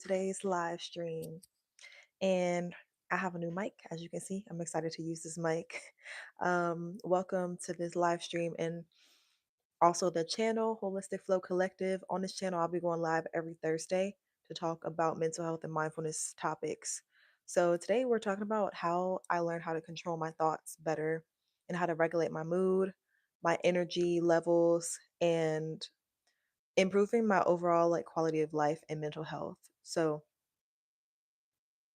today's live stream. And I have a new mic, as you can see. I'm excited to use this mic. Welcome to this live stream and also the channel, Holistic Flow Collective. On this channel, I'll be going live every Thursday to talk about mental health and mindfulness topics. So today we're talking about how I learned how to control my thoughts better and how to regulate my mood, my energy levels, and improving my overall quality of life and mental health. So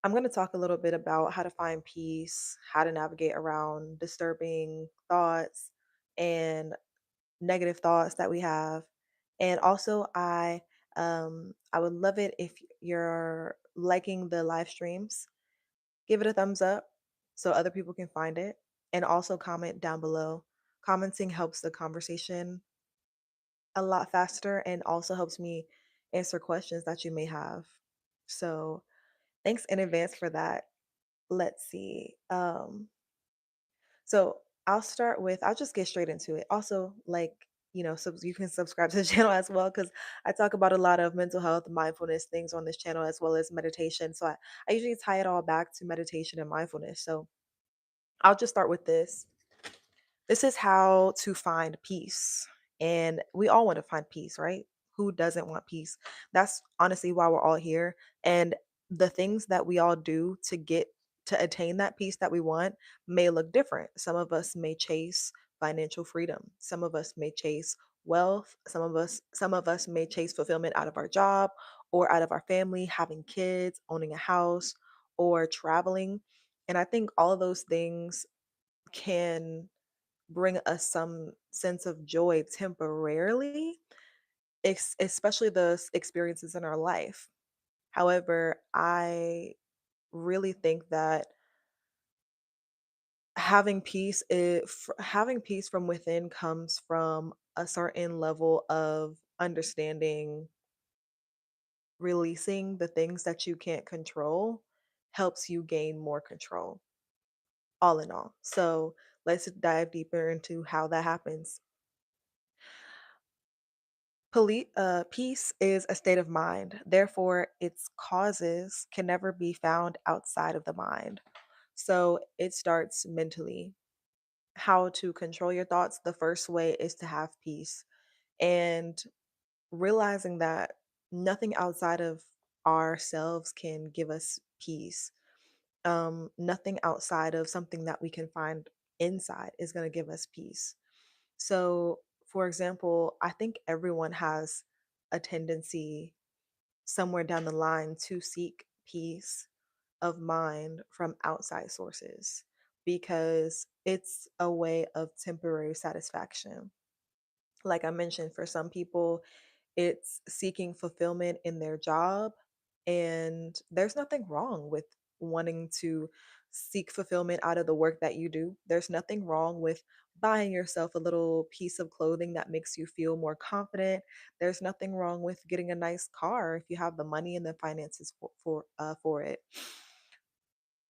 I'm going to talk a little bit about how to find peace, how to navigate around disturbing thoughts and negative thoughts that we have. And also I would love it if you're liking the live streams. Give it a thumbs up so other people can find it and also comment down below. Commenting helps the conversation a lot faster and also helps me answer questions that you may have. So, thanks in advance for that. Let's see. So I'll just get straight into it. Also, so you can subscribe to the channel as well because I talk about a lot of mental health, mindfulness things on this channel as well as meditation. So I usually tie it all back to meditation and mindfulness. So I'll just start with this. This is how to find peace. And we all want to find peace, right? Who doesn't want peace? That's honestly why we're all here. And the things that we all do to attain that peace that we want may look different. Some of us may chase financial freedom. Some of us may chase wealth. Some of us may chase fulfillment out of our job or out of our family, having kids, owning a house, or traveling. And I think all of those things can bring us some sense of joy temporarily, especially experiences in our life. However, I really think that having peace from within comes from a certain level of understanding, releasing the things that you can't control helps you gain more control, all in all. So let's dive deeper into how that happens. Peace is a state of mind. Therefore, its causes can never be found outside of the mind. So it starts mentally. How to control your thoughts? The first way is to have peace and realizing that nothing outside of ourselves can give us peace. Nothing outside of something that we can find inside is going to give us peace. So, for example, I think everyone has a tendency somewhere down the line to seek peace of mind from outside sources because it's a way of temporary satisfaction. Like I mentioned, for some people, it's seeking fulfillment in their job. And there's nothing wrong with wanting to seek fulfillment out of the work that you do. There's nothing wrong with buying yourself a little piece of clothing that makes you feel more confident. There's nothing wrong with getting a nice car if you have the money and the finances for it.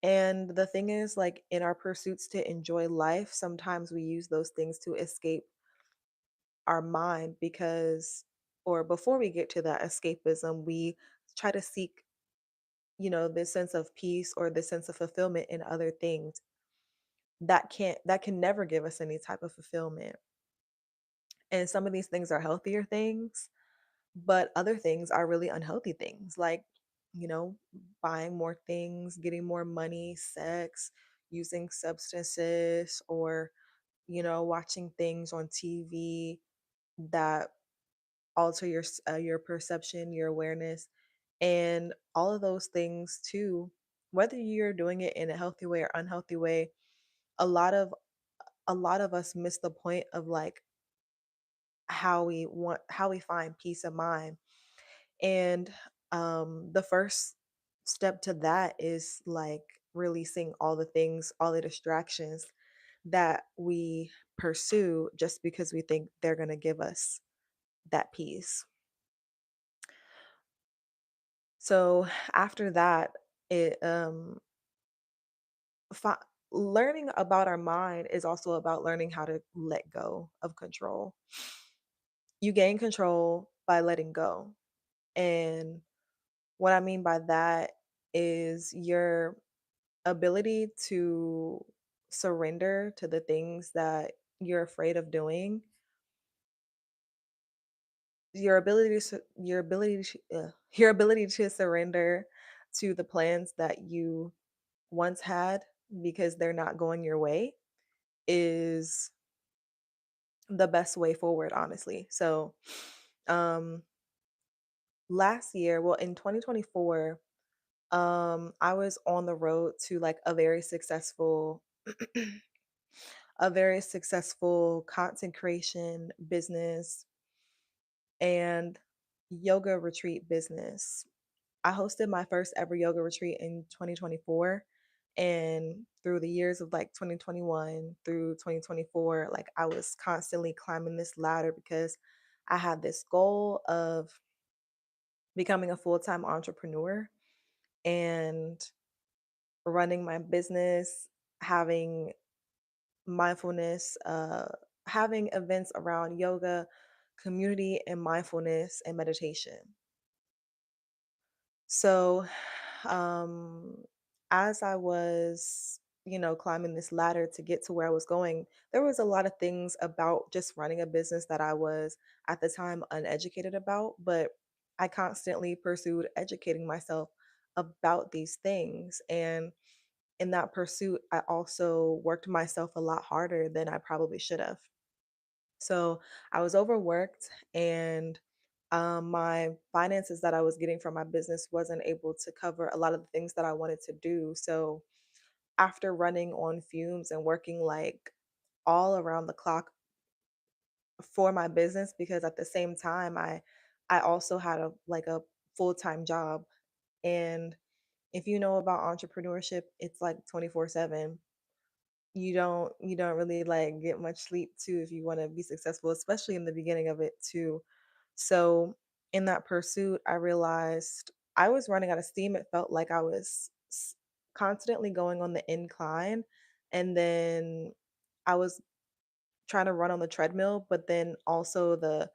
And the thing is, like in our pursuits to enjoy life, sometimes we use those things to escape our mind because or before we get to that escapism, we try to seek, this sense of peace or this sense of fulfillment in other things that can never give us any type of fulfillment. And some of these things are healthier things, but other things are really unhealthy things like, you know, buying more things, getting more money, sex, using substances, or, watching things on TV that alter your perception, your awareness, and all of those things too. Whether you're doing it in a healthy way or unhealthy way, a lot of a lot of us miss the point of like how we find peace of mind. And the first step to that is like releasing all the things, all the distractions that we pursue just because we think they're going to give us that peace. So after that, it fi- learning about our mind is also about learning how to let go of control. You gain control by letting go. And What I mean by that is your ability to surrender to the things that you're afraid of doing, your ability to surrender to the plans that you once had because they're not going your way is the best way forward, honestly. So, um, last year, well, in 2024, I was on the road to like a very successful content creation business and yoga retreat business. I hosted my first ever yoga retreat in 2024. And through the years of like 2021 through 2024, like I was constantly climbing this ladder because I had this goal of becoming a full time entrepreneur and running my business, having mindfulness, having events around yoga, community, and mindfulness and meditation. So, um, as I was, climbing this ladder to get to where I was going, there was a lot of things about just running a business that I was at the time uneducated about, but I constantly pursued educating myself about these things. And in that pursuit, I also worked myself a lot harder than I probably should have. So I was overworked and my finances that I was getting from my business wasn't able to cover a lot of the things that I wanted to do. So after running on fumes and working like all around the clock for my business, because at the same time I also had a full-time job. And if you know about entrepreneurship, it's like 24/7. You don't really like get much sleep too if you want to be successful, especially in the beginning of it too. So in that pursuit, I realized I was running out of steam. It felt like I was constantly going on the incline, and then I was trying to run on the treadmill, but then also the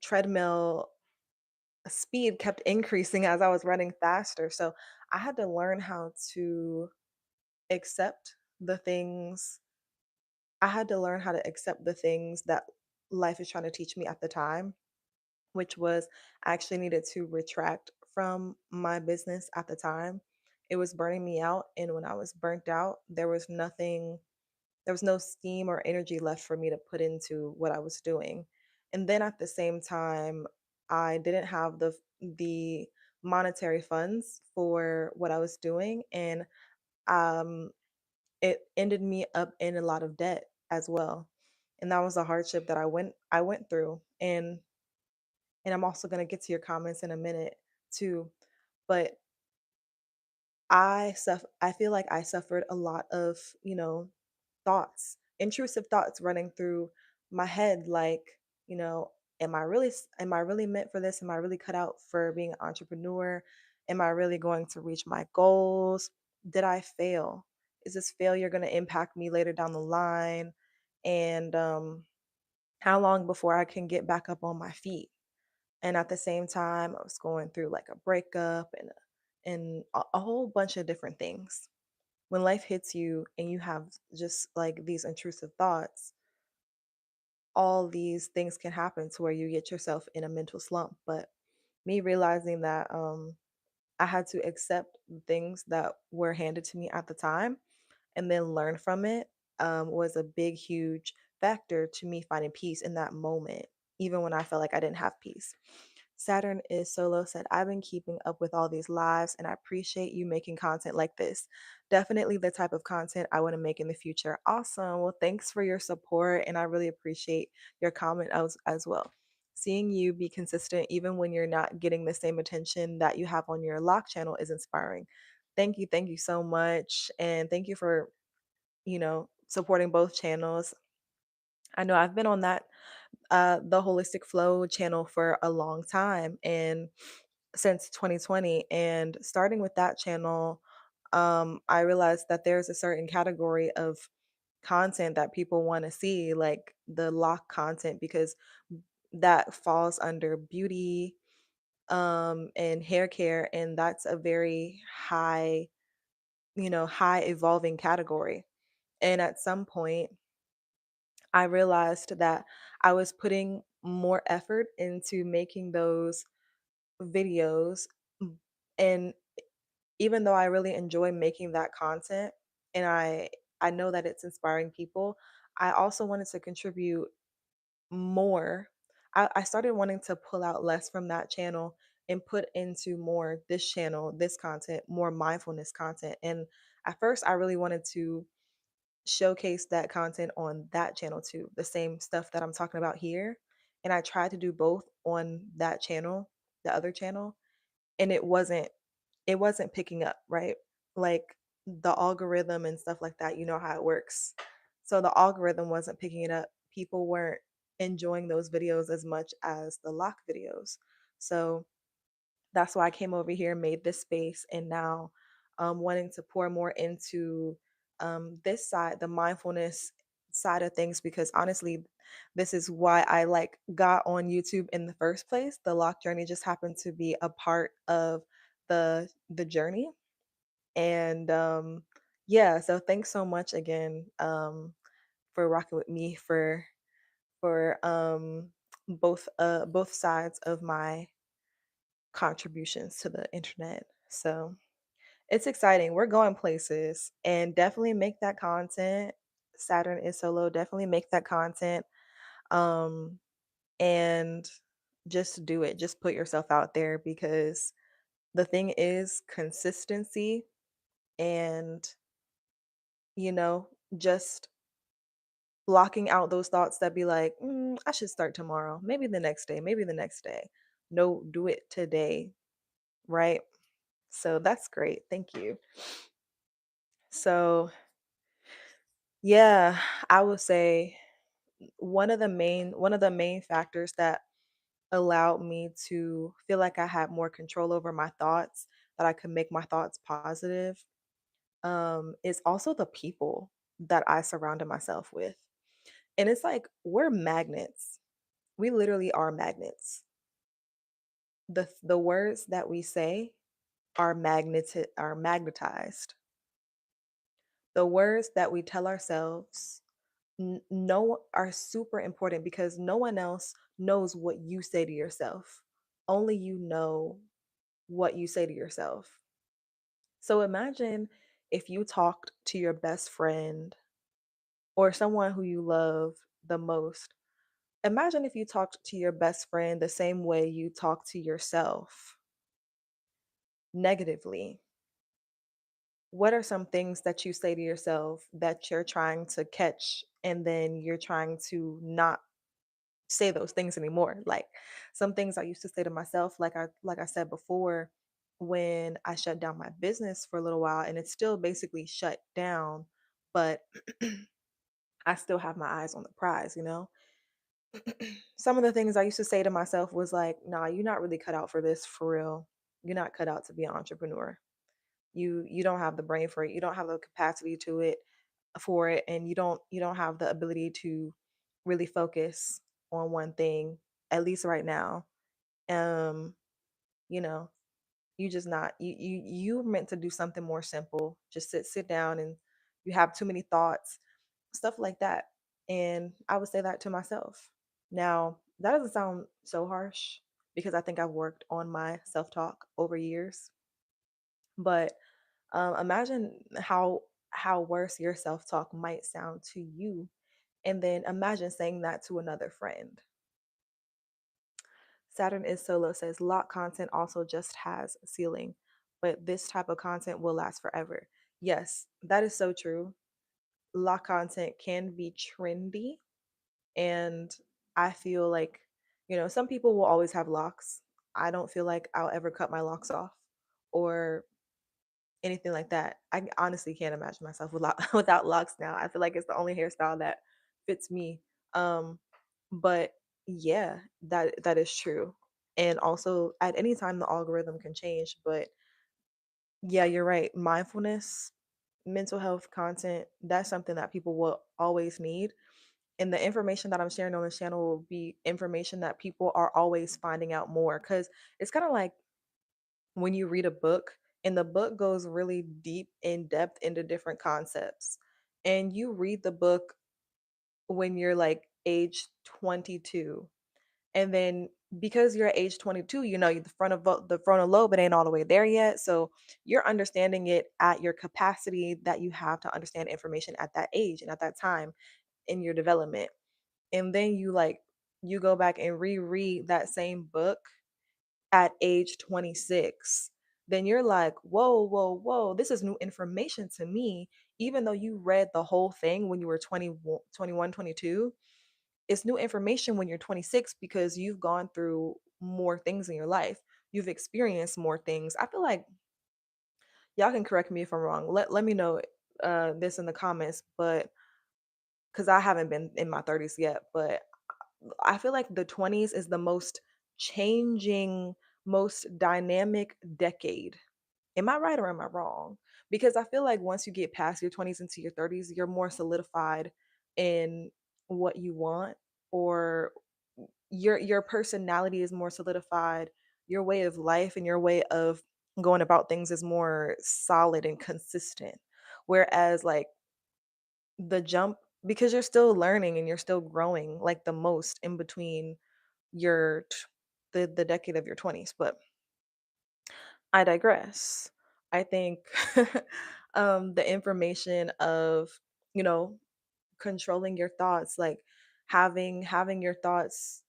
treadmill speed kept increasing as I was running faster. So I had to learn how to accept the things I had to learn how to accept the things that life is trying to teach me at the time, which was I actually needed to retract from my business at the time. It was burning me out. And when I was burnt out, there was no steam or energy left for me to put into what I was doing. And then at the same time, I didn't have the monetary funds for what I was doing. And um, it ended me up in a lot of debt as well. And that was a hardship that I went through. And I'm also going to get to your comments in a minute too. But I feel like I suffered a lot of, thoughts, intrusive thoughts running through my head like, you know, am I really meant for this? Am I really cut out for being an entrepreneur? Am I really going to reach my goals? Did I fail? Is this failure going to impact me later down the line? And how long before I can get back up on my feet? And at the same time, I was going through like a breakup and a whole bunch of different things. When life hits you and you have just like these intrusive thoughts, all these things can happen to where you get yourself in a mental slump. But me realizing that I had to accept the things that were handed to me at the time and then learn from it was a big, huge factor to me finding peace in that moment, even when I felt like I didn't have peace. Saturn is solo said, I've been keeping up with all these lives and I appreciate you making content like this. Definitely the type of content I want to make in the future. Awesome. Well, thanks for your support and I really appreciate your comment as well. Seeing you be consistent even when you're not getting the same attention that you have on your lock channel is inspiring. Thank you so much. And thank you for, supporting both channels. I know I've been on the Holistic Flow channel for a long time and since 2020. And starting with that channel, I realized that there's a certain category of content that people want to see, like the lock content, because that falls under beauty, and hair care, and that's a very high, high evolving category. And at some point, I realized that I was putting more effort into making those videos. m- And even though I really enjoy making that content and I know that it's inspiring people, I also wanted to contribute more. I started wanting to pull out less from that channel and put into more this channel, this content, more mindfulness content. And at first, I really wanted to showcase that content on that channel too, the same stuff that I'm talking about here. And I tried to do both on that channel, the other channel, and it wasn't picking up, right? Like the algorithm and stuff like that, you know how it works. So the algorithm wasn't picking it up. People weren't enjoying those videos as much as the lock videos. So that's why I came over here, made this space, and now wanting to pour more into this side, the mindfulness side of things, because honestly, this is why I like got on YouTube in the first place. The lock journey just happened to be a part of the journey, and yeah. So thanks so much again for rocking with me for both sides of my contributions to the internet. So it's exciting. We're going places and definitely make that content. Saturn is solo. Definitely make that content. Um, and just do it. Just put yourself out there because the thing is consistency and, you know, just blocking out those thoughts that be like, I should start tomorrow, maybe the next day, maybe the next day. No, do it today, right? So that's great. Thank you. So, yeah, I would say one of the main factors that allowed me to feel like I had more control over my thoughts, that I could make my thoughts positive, is also the people that I surrounded myself with. And it's like we're magnets. We literally are magnets. The words that we say are magnetized. The words that we tell ourselves no are super important because no one else knows what you say to yourself. Only you know what you say to yourself. So imagine if you talked to your best friend or someone who you love the most. Imagine if you talked to your best friend the same way you talk to yourself negatively. What are some things that you say to yourself that you're trying to catch and then you're trying to not say those things anymore? Like some things I used to say to myself, like I said before, when I shut down my business for a little while and it's still basically shut down, but I still have my eyes on the prize. Some of the things I used to say to myself was like, nah, you're not really cut out for this for real. You're not cut out to be an entrepreneur. You don't have the brain for it. You don't have the capacity to it for it, and you don't have the ability to really focus on one thing, at least right now. Um, you know, you just not you're meant to do something more simple. Just sit down and you have too many thoughts, stuff like that. And I would say that to myself. Now, that doesn't sound so harsh because I think I've worked on my self-talk over years, but imagine how worse your self-talk might sound to you, and then imagine saying that to another friend. Saturn is solo says lock content also just has a ceiling, but this type of content will last forever. Yes, that is so true. Lock content can be trendy, and I feel like, some people will always have locks. I don't feel like I'll ever cut my locks off or anything like that. I honestly can't imagine myself without locks now. I feel like it's the only hairstyle that fits me. Um, but yeah, that is true. And also, at any time, the algorithm can change. But yeah, you're right. Mindfulness, mental health content, that's something that people will always need. And the information that I'm sharing on this channel will be information that people are always finding out more, because it's kind of like when you read a book and the book goes really deep in depth into different concepts. And you read the book when you're like age 22, and then because you're at age 22, the frontal lobe, it ain't all the way there yet, so you're understanding it at your capacity that you have to understand information at that age and at that time in your development. And then you go back and reread that same book at age 26, then you're like, whoa, whoa, whoa, this is new information to me. Even though you read the whole thing when you were 21, 21, 22, it's new information when you're 26 because you've gone through more things in your life. You've experienced more things. I feel like y'all can correct me if I'm wrong. Let me know this in the comments, but because I haven't been in my 30s yet, but I feel like the 20s is the most changing, most dynamic decade. Am I right or am I wrong? Because I feel like once you get past your 20s into your 30s, you're more solidified in what you want, or your personality is more solidified, your way of life and your way of going about things is more solid and consistent. Whereas like the jump, because you're still learning and you're still growing like the most in between your the decade of your 20s. But I digress. I think the information of, you know, controlling your thoughts, like having your thoughts,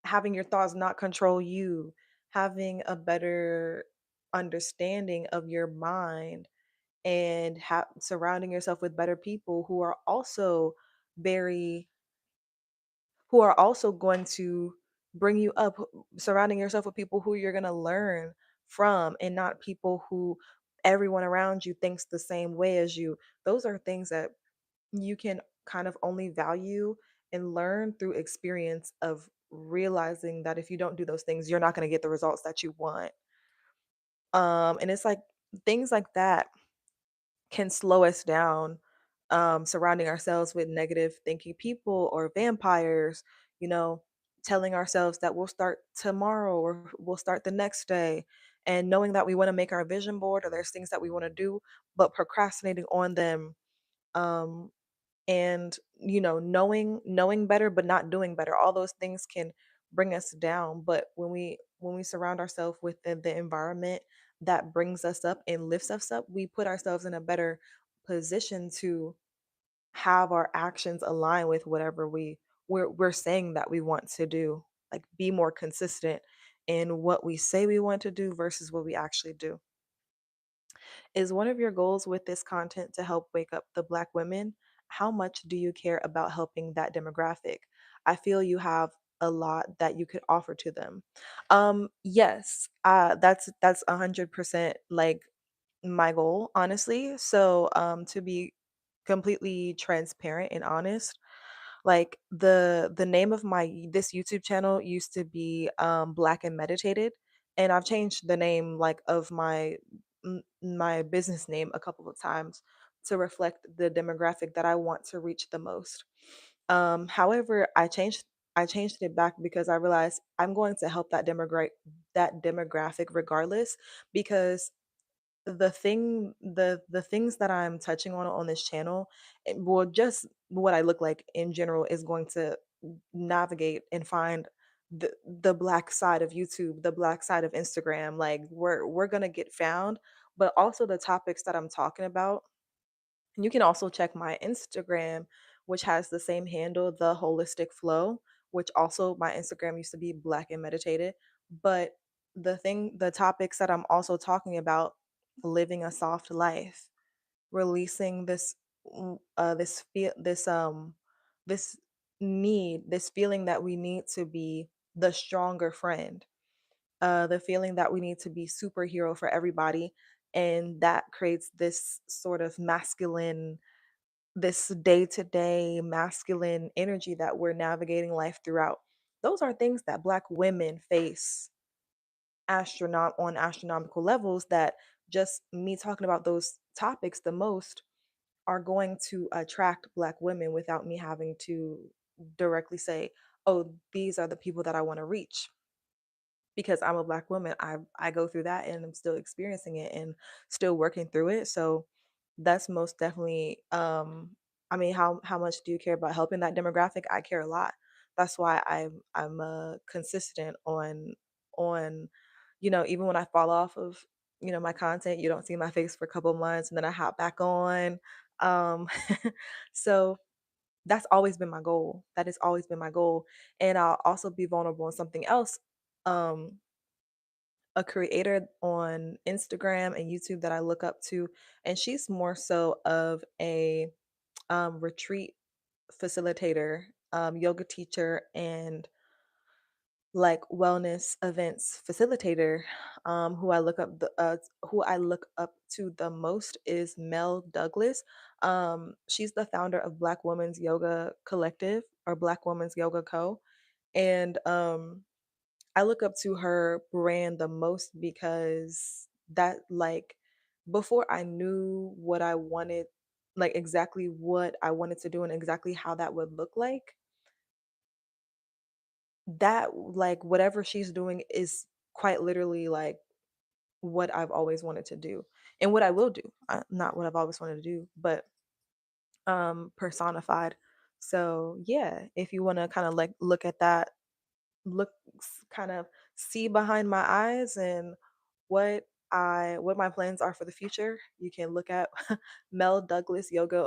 having your thoughts not control you, having a better understanding of your mind, and surrounding yourself with better people very who are also going to bring you up, surrounding yourself with people who you're going to learn from, and not people who everyone around you thinks the same way as you. Those are things that you can kind of only value and learn through experience of realizing that if you don't do those things, you're not going to get the results that you want. And it's like things like that can slow us down, surrounding ourselves with negative thinking people or vampires, you know, telling ourselves that we'll start tomorrow or we'll start the next day, and knowing that we want to make our vision board or there's things that we want to do, but procrastinating on them. Um, and knowing better but not doing better, all those things can bring us down. But when we surround ourselves with the environment that brings us up and lifts us up, we put ourselves in a better position to have our actions align with whatever we're saying that we want to do, like be more consistent in what we say we want to do versus what we actually do. Is one of your goals with this content to help wake up the Black women? How much do you care about helping that demographic? I feel you have a lot that you could offer to them. Yes, that's 100% like my goal, honestly. So, to be completely transparent and honest, like the name of my this YouTube channel used to be Black and Meditated, and I've changed the name like of my business name a couple of times to reflect the demographic that I want to reach the most. However, I changed it back because I realized I'm going to help that demographic regardless, because the things that I'm touching on this channel, well, just what I look like in general is going to navigate and find the black side of YouTube, the black side of Instagram. Like we're gonna get found, but also the topics that I'm talking about. You can also check my Instagram, which has the same handle, the Holistic Flow, which also my Instagram used to be Black and Meditated. But the topics that I'm also talking about, living a soft life, releasing this this feeling that we need to be the stronger friend, the feeling that we need to be superhero for everybody, and that creates this sort of masculine, this day-to-day masculine energy that we're navigating life throughout. Those are things that Black women face on astronomical levels, that just me talking about those topics the most are going to attract Black women without me having to directly say, "Oh, these are the people that I want to reach." Because I'm a Black woman, I go through that and I'm still experiencing it and still working through it. So that's most definitely I mean, how much do you care about helping that demographic? I care a lot. That's why I'm consistent on even when I fall off of my content, you don't see my face for a couple months and then I hop back on. Um so that's always been my goal. That has always been my goal. And I'll also be vulnerable in something else. Um a creator on Instagram and YouTube that I look up to, and she's more so of a retreat facilitator, yoga teacher, and like wellness events facilitator. Who I look up to the most is Mel Douglas. She's the founder of Black Women's Yoga Collective or Black Women's Yoga Co. And I look up to her brand the most because that like before I knew what I wanted, like exactly what I wanted to do and exactly how that would look like, that like whatever she's doing is quite literally like what I've always wanted to do and what I will do. Not what I've always wanted to do, but personified. So yeah, if you want to kind of like look at that, look kind of see behind my eyes and what my plans are for the future, you can look at Mel Douglas Yoga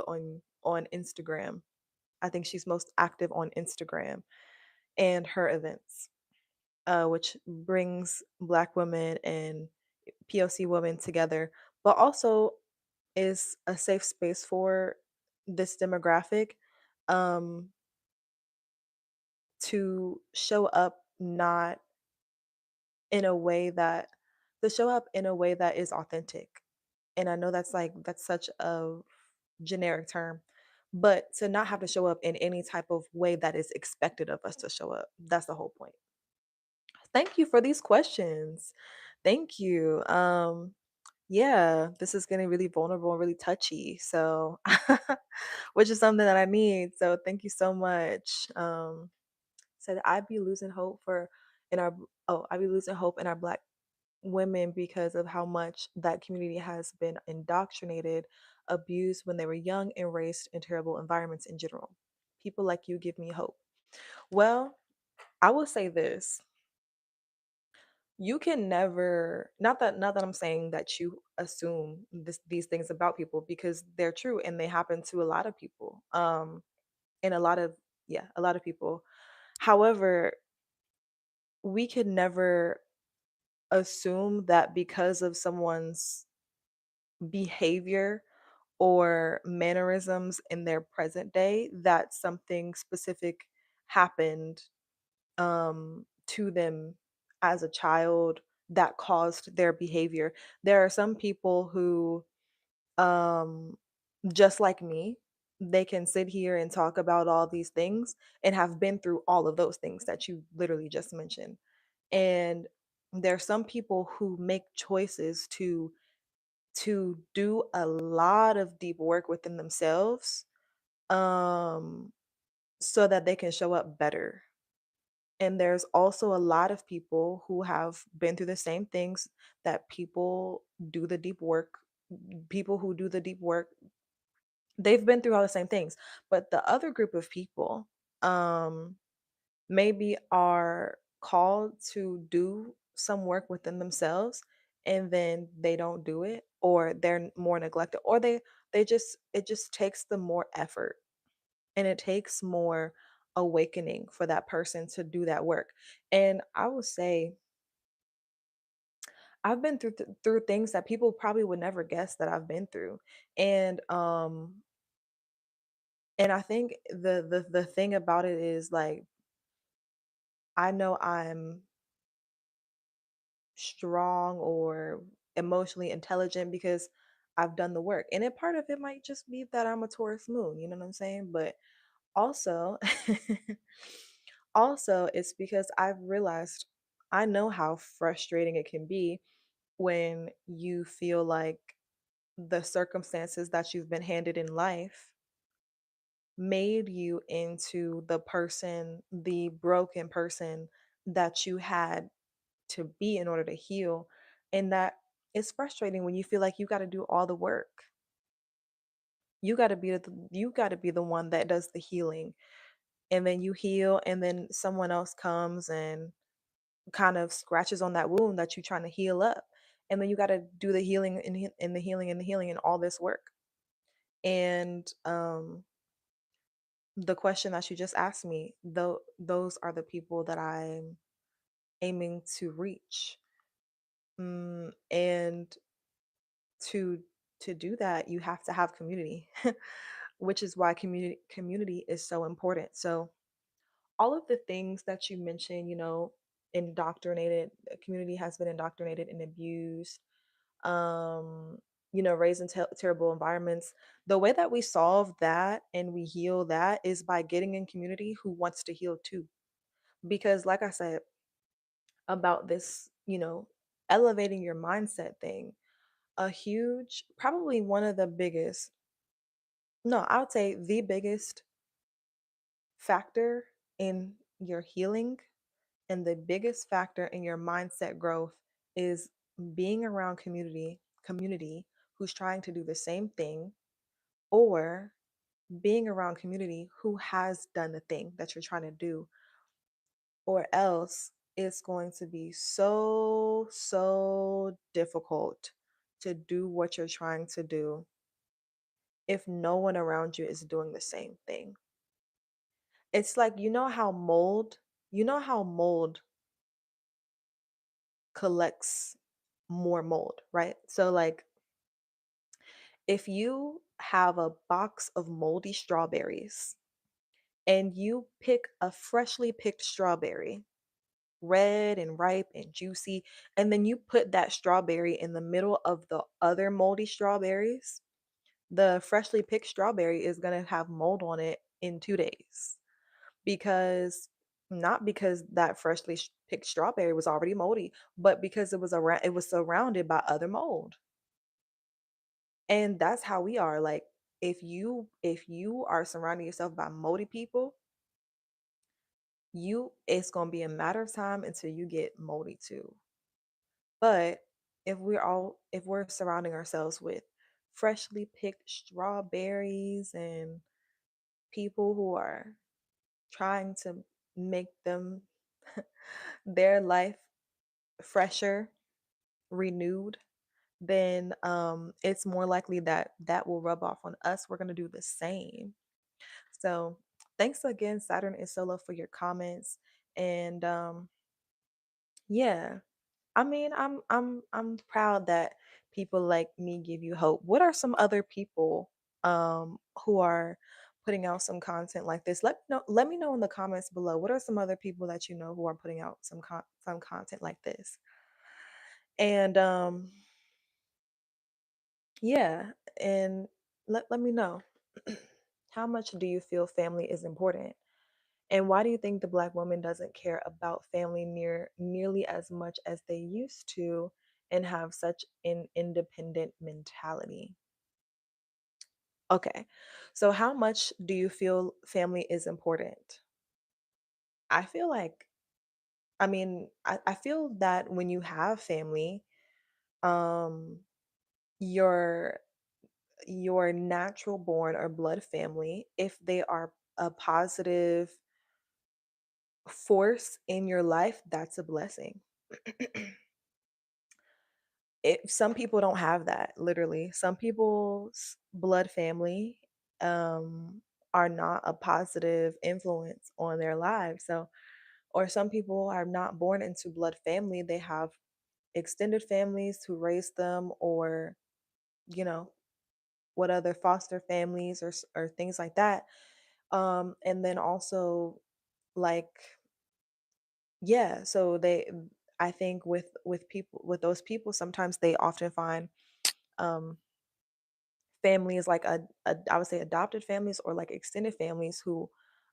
on Instagram. I think she's most active on Instagram and her events, which brings Black women and POC women together, but also is a safe space for this demographic um, to show up not in a way that to show up in a way that is authentic. And I know that's such a generic term, but to not have to show up in any type of way that is expected of us to show up. That's the whole point. Thank you for these questions. Thank you. Yeah, this is getting really vulnerable and really touchy. So which is something that I need. So thank you so much. Said I'd be losing hope for in our I'd be losing hope in our Black women because of how much that community has been indoctrinated, abused when they were young, and raised in terrible environments in general. People like you give me hope. Well, I will say this. You can never not that I'm saying that you assume these things about people because they're true and they happen to a lot of people. And a lot of yeah, a lot of people. However, we can never assume that because of someone's behavior or mannerisms in their present day that something specific happened to them as a child that caused their behavior. There are some people who um just like me, they can sit here and talk about all these things and have been through all of those things that you literally just mentioned. And there are some people who make choices to do a lot of deep work within themselves um so that they can show up better. And there's also a lot of people who have been through the same things that do the deep work people who do the deep work, they've been through all the same things. But the other group of people um maybe are called to do some work within themselves and then they don't do it, or they're more neglected, or they just it just takes the more effort and it takes more awakening for that person to do that work. And I will say I've been through things that people probably would never guess that I've been through. And I think the thing about it is like I know I'm strong or emotionally intelligent because I've done the work. And part of it might just be that I'm a Taurus moon, you know what I'm saying? But also also it's because I've realized I know how frustrating it can be when you feel like the circumstances that you've been handed in life made you into the person, the broken person that you had to be in order to heal. And that it's frustrating when you feel like you got to do all the work. You got to be the one that does the healing. And then you heal and then someone else comes and kind of scratches on that wound that you're trying to heal up. And then you got to do the healing and the healing and the healing and all this work. And the question that you just asked me, though, those are the people that I'm aiming to reach. And to do that, you have to have community, which is why community is so important. So all of the things that you mentioned, indoctrinated, community has been indoctrinated and abused, um, raised in terrible environments. The way that we solve that and we heal that is by getting in community who wants to heal too. Because, like I said, about this, elevating your mindset thing, a huge, probably one of the biggest, no, I would say the biggest factor in your healing and the biggest factor in your mindset growth is being around community who's trying to do the same thing, or being around community who has done the thing that you're trying to do, or else it's going to be so difficult to do what you're trying to do if no one around you is doing the same thing. It's like, you know how mold collects more mold, right? So, like, if you have a box of moldy strawberries and you pick a freshly picked strawberry, red and ripe and juicy, and then you put that strawberry in the middle of the other moldy strawberries, the freshly picked strawberry is going to have mold on it in 2 days. Because not because that freshly picked strawberry was already moldy, but because it was surrounded by other mold. And that's how we are. Like, if you are surrounding yourself by moldy people, it's going to be a matter of time until you get moldy too. But if we're surrounding ourselves with freshly picked strawberries and people who are trying to make them their life fresher, renewed, then it's more likely that that will rub off on us. We're going to do the same. So, thanks again, Saturn and Solo, for your comments. And yeah, I mean, I'm proud that people like me give you hope. What are some other people who are putting out some content like this? Let me know in the comments below. What are some other people that you know who are putting out some content like this? And yeah, and let me know. How much do you feel family is important? And why do you think the Black woman doesn't care about family nearly as much as they used to and have such an independent mentality? Okay. So how much do you feel family is important? I feel like, I feel that when you have family, um, your your natural born or blood family, if they are a positive force in your life, that's a blessing. Some people don't have that, literally. Some people's blood family are not a positive influence on their lives. So, or some people are not born into blood family. They have extended families who raised them, or, you know, what other foster families or things like that. And then also, like, yeah, so I think with those people, sometimes they often find um families like I would say adopted families or like extended families who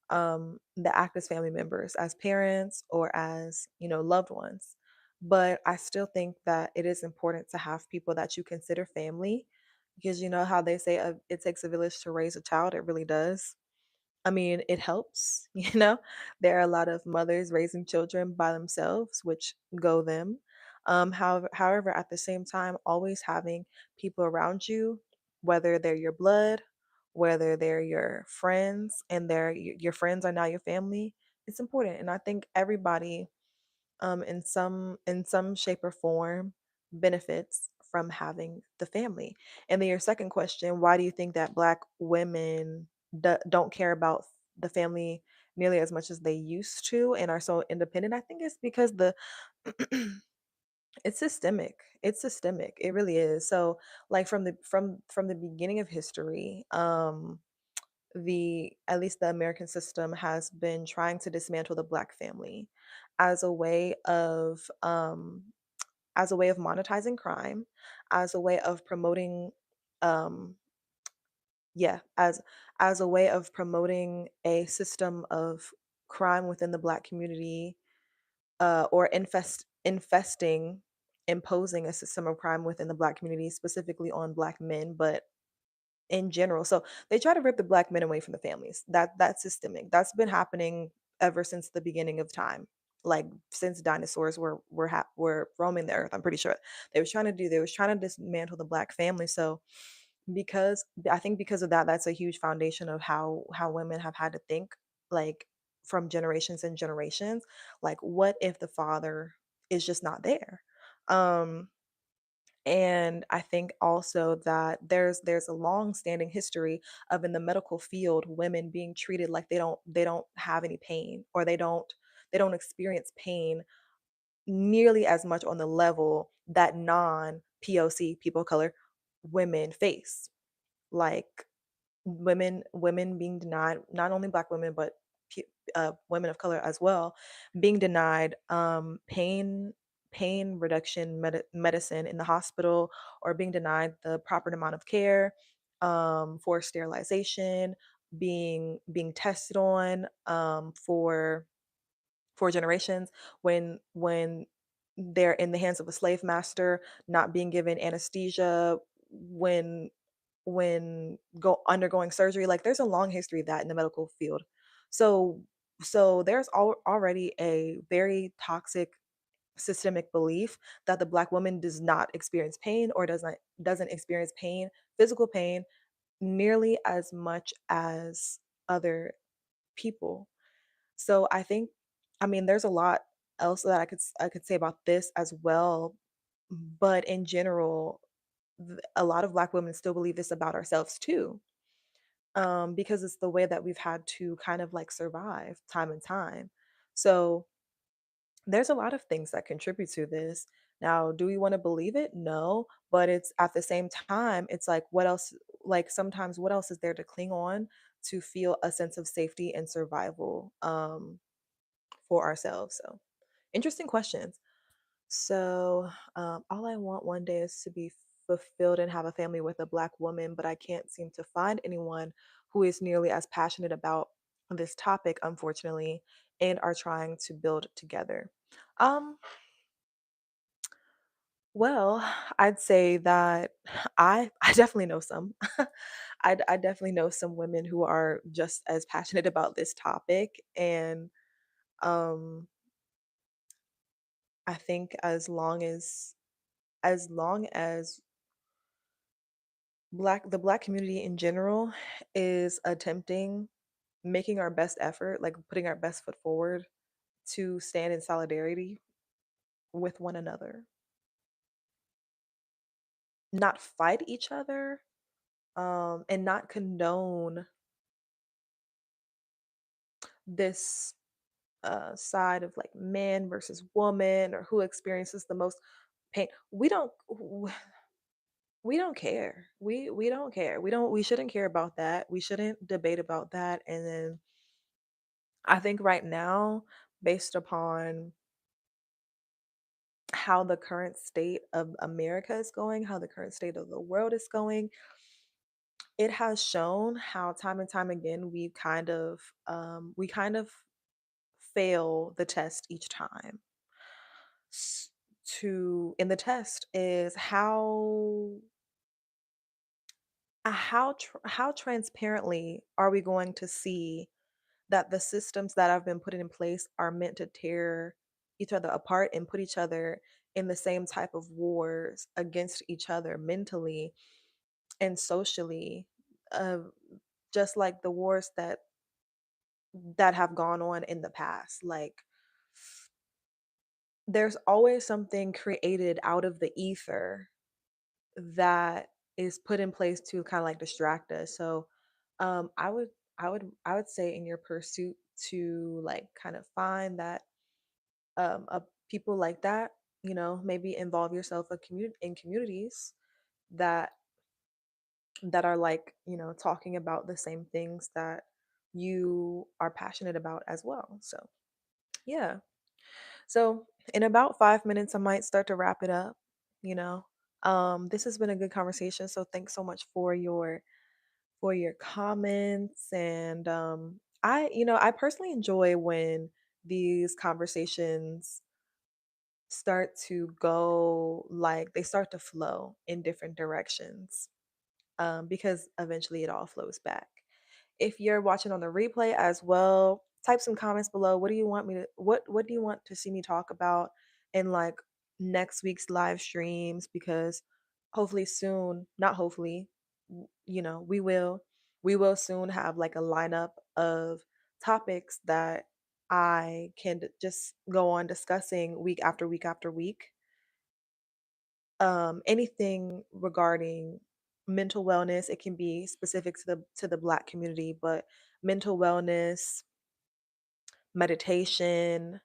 that act as family members, as parents or as, loved ones. But I still think that it is important to have people that you consider family, because you know how they say it takes a village to raise a child. It really does. I mean, it helps, you know? There are a lot of mothers raising children by themselves, which go them. However, at the same time, always having people around you, whether they're your blood, whether they're your friends, and your friends are now your family, it's important. And I think everybody, in some shape or form, benefits from having the family. And then your second question, why do you think that Black women don't care about the family nearly as much as they used to and are so independent? I think it's because the it's systemic. It's systemic. It really is. So, like from the beginning of history, the at least the American system has been trying to dismantle the Black family as a way of monetizing crime, as a way of promoting, um, yeah, as a way of promoting a system of crime within the Black community, or imposing a system of crime within the Black community, specifically on Black men, but in general. So they try to rip the Black men away from the families. That's systemic. That's been happening ever since the beginning of time. Like since dinosaurs were roaming the earth, I'm pretty sure they was trying to dismantle the Black family. So because I think because of that, that's a huge foundation of how women have had to think, like from generations and generations. Like, what if the father is just not there? Um, and I think also that there's a long-standing history of in the medical field women being treated like they don't have any pain, or they don't experience pain nearly as much on the level that non-POC, people of color, women face. Like women being denied, not only Black women but women of color as well, being denied pain reduction medicine in the hospital, or being denied the proper amount of care, for sterilization, being tested on, for generations, when they're in the hands of a slave master, not being given anesthesia, when go undergoing surgery. Like, there's a long history of that in the medical field. So there's already a very toxic systemic belief that the Black woman does not experience pain, or doesn't experience pain, physical pain, nearly as much as other people. So I think, I mean, there's a lot else that I could say about this as well, but in general, a lot of Black women still believe this about ourselves too, because it's the way that we've had to kind of like survive time and time. So there's a lot of things that contribute to this. Now, do we want to believe it? No, but it's at the same time, it's like, what else? Like, sometimes, what else is there to cling on to feel a sense of safety and survival, for ourselves? So, interesting questions. So, all I want one day is to be fulfilled and have a family with a Black woman, but I can't seem to find anyone who is nearly as passionate about this topic, unfortunately, and are trying to build together. Um, well, I'd say that I definitely know some. I definitely know some women who are just as passionate about this topic, and um, I think as long as the Black community in general is attempting, making our best effort, like putting our best foot forward to stand in solidarity with one another, not fight each other, and not condone this side of like man versus woman, or who experiences the most pain. We don't care. We don't care. We shouldn't care about that. We shouldn't debate about that. And then I think right now, based upon how the current state of America is going, how the current state of the world is going, it has shown how time and time again we kind of fail the test each time. S- to In the test is how transparently are we going to see that the systems that have been put in place are meant to tear each other apart and put each other in the same type of wars against each other mentally and socially, uh, just like the wars that have gone on in the past. Like, there's always something created out of the ether that is put in place to kind of like distract us. So, I would say in your pursuit to like kind of find that people like that, maybe involve yourself in communities that are like, talking about the same things that you are passionate about as well. So, yeah. So, in about 5 minutes, I might start to wrap it up. You know, this has been a good conversation. So, thanks so much for your comments, and I personally enjoy when these conversations start to go like they start to flow in different directions, because eventually it all flows back. If you're watching on the replay as well, type some comments below. What do you want to see me talk about in like next week's live streams? Because hopefully soon, not hopefully, we will soon have like a lineup of topics that I can just go on discussing week after week after week, anything regarding mental wellness. It can be specific to the Black community, but mental wellness, meditation,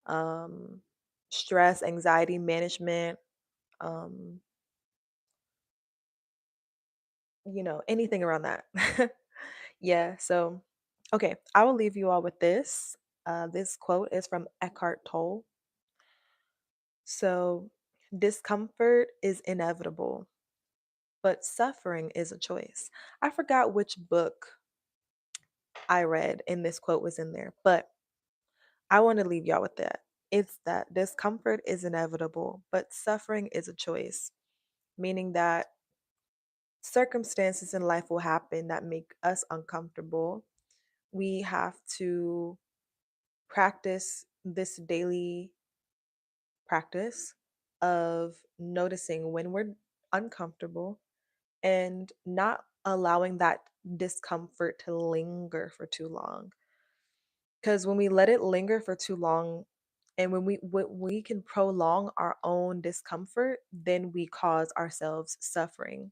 um, stress, anxiety management, um, anything around that. Yeah. So, okay, I will leave you all with this. This quote is from Eckhart Tolle. So, discomfort is inevitable, but suffering is a choice. I forgot which book I read and this quote was in there, but I want to leave y'all with that. It's that discomfort is inevitable, but suffering is a choice, meaning that circumstances in life will happen that make us uncomfortable. We have to practice this daily practice of noticing when we're uncomfortable and not allowing that discomfort to linger for too long. Because when we let it linger for too long, and when we can prolong our own discomfort, then we cause ourselves suffering.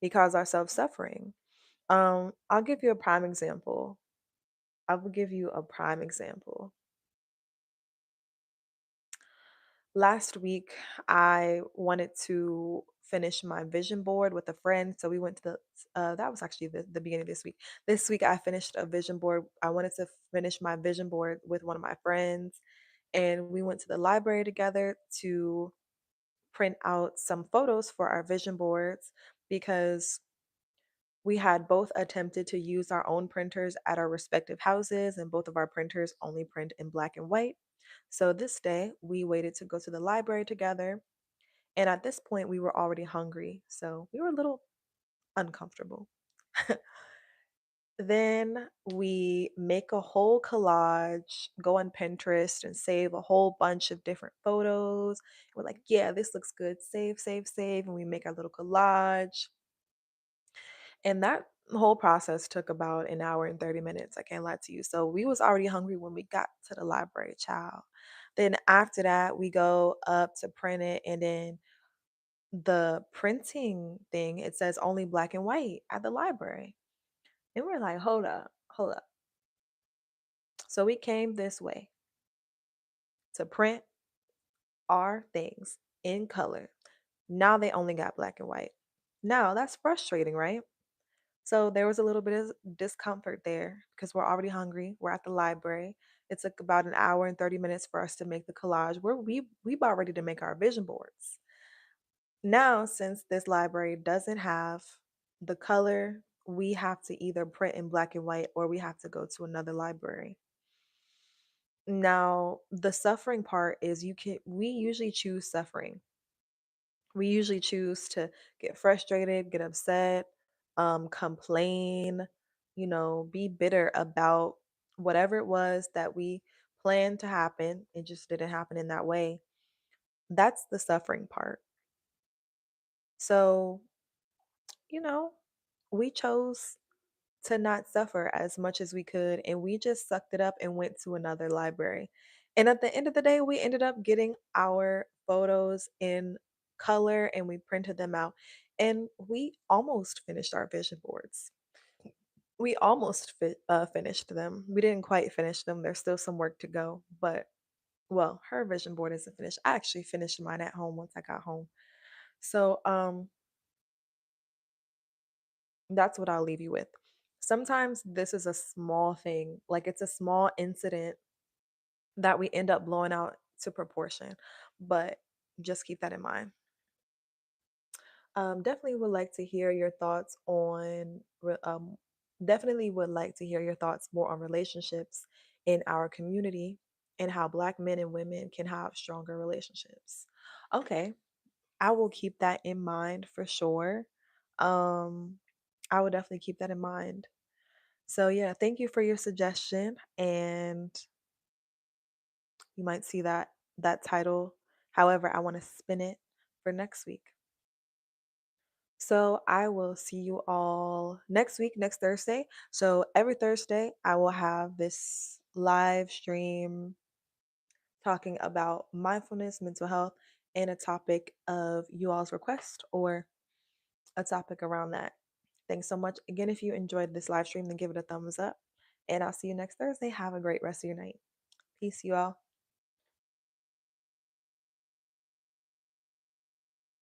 We cause ourselves suffering. I'll give you a prime example. I will give you a prime example. Last week, I wanted to finish my vision board with a friend. So we went to that was actually the beginning of this week. This week, I finished a vision board. I wanted to finish my vision board with one of my friends. And we went to the library together to print out some photos for our vision boards because we had both attempted to use our own printers at our respective houses, and both of our printers only print in black and white. So this day, we waited to go to the library together. And at this point, we were already hungry. So we were a little uncomfortable. Then we make a whole collage, go on Pinterest and save a whole bunch of different photos. We're like, yeah, this looks good. Save, save, save. And we make our little collage. And that whole process took about an hour and 30 minutes. I can't lie to you. So we was already hungry when we got to the library, child. Then after that, we go up to print it. And then the printing thing, it says only black and white at the library. And we're like, hold up, hold up. So we came this way to print our things in color. Now they only got black and white. Now that's frustrating, right? So there was a little bit of discomfort there because we're already hungry. We're at the library. It took about an hour and 30 minutes for us to make the collage. We about ready to make our vision boards. Now, since this library doesn't have the color, we have to either print in black and white or we have to go to another library. Now, the suffering part is we usually choose suffering. We usually choose to get frustrated, get upset, complain, be bitter about whatever it was that we planned to happen. It just didn't happen in that way. That's the suffering part. So, you know, we chose to not suffer as much as we could, and we just sucked it up and went to another library. And at the end of the day, we ended up getting our photos in color and we printed them out. And we almost finished our vision boards. We almost finished them. We didn't quite finish them. There's still some work to go, but well, her vision board isn't finished. I actually finished mine at home once I got home. So, that's what I'll leave you with. Sometimes this is a small thing, like it's a small incident that we end up blowing out to proportion, but just keep that in mind. Definitely would like to hear your thoughts on, definitely would like to hear your thoughts more on relationships in our community and how Black men and women can have stronger relationships. Okay, I will keep that in mind for sure. Um, I will definitely keep that in mind. So yeah, thank you for your suggestion, and you might see that title however I want to spin it for next week. So I will see you all next week, next Thursday. So every Thursday I will have this live stream talking about mindfulness, mental health, and a topic of you all's request or a topic around that. Thanks so much. Again, if you enjoyed this live stream, then give it a thumbs up. And I'll see you next Thursday. Have a great rest of your night. Peace, you all.